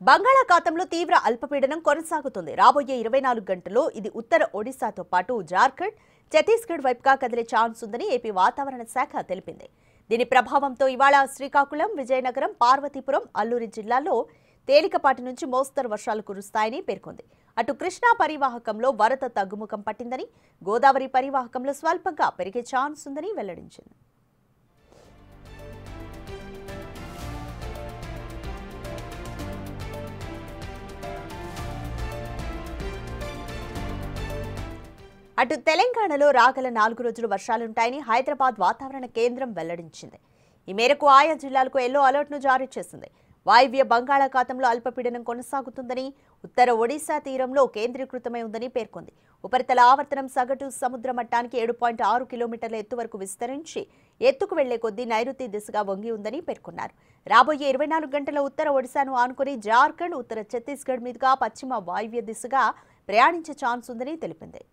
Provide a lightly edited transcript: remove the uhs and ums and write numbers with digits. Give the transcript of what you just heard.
బంగాళాఖాతంలో తీవ్ర అల్పపీడనం కొనసాగుతుంది. రాబోయే 24 గంటల్లో ఇది ఉత్తర ఒడిశాతో పాటు జార్ఖండ్, ఛత్తీస్గఢ్ వైపుగా కదిలే ఛాన్స్ ఉందని ఏపీ వాతావరణ శాఖ తెలిపింది. దీని ప్రభావంతో ఇవాళ శ్రీకాకుళం, విజయనగరం, పార్వతీపురం, అల్లూరి జిల్లాల్లో తేలికపాటి నుంచి మోస్తరు వర్షాలు కురుస్తాయని పేర్కొంది. అటు కృష్ణా పరివాహకంలో వరద తగ్గుముఖం పట్టిందని, గోదావరి పరివాహకంలో స్వల్పంగా పెరిగే ఛాన్స్ ఉందని వెల్లడించింది. అటు తెలంగాణలో రాగల 4 రోజులు వర్షాలుంటాయని హైదరాబాద్ వాతావరణ కేంద్రం వెల్లడించింది. ఈ మేరకు ఆయా జిల్లాలకు ఎల్లో అలర్ట్ను జారీ చేసింది. వాయువ్య బంగాళాఖాతంలో అల్పపీడనం కొనసాగుతుందని, ఉత్తర ఒడిశా తీరంలో కేంద్రీకృతమై ఉందని పేర్కొంది. ఉపరితల ఆవర్తనం సగటు సముద్ర మట్టానికి 7.6 కిలోమీటర్ల ఎత్తు వరకు విస్తరించి ఎత్తుకు వెళ్లే కొద్దీ నైరుతి దిశగా వంగి ఉందని పేర్కొన్నారు. రాబోయే 24 గంటల ఉత్తర ఒడిశాను ఆనుకుని జార్ఖండ్, ఉత్తర ఛత్తీస్గఢ్ మీదుగా పశ్చిమ వాయువ్య దిశగా ప్రయాణించే ఛాన్స్ ఉందని తెలిపింది.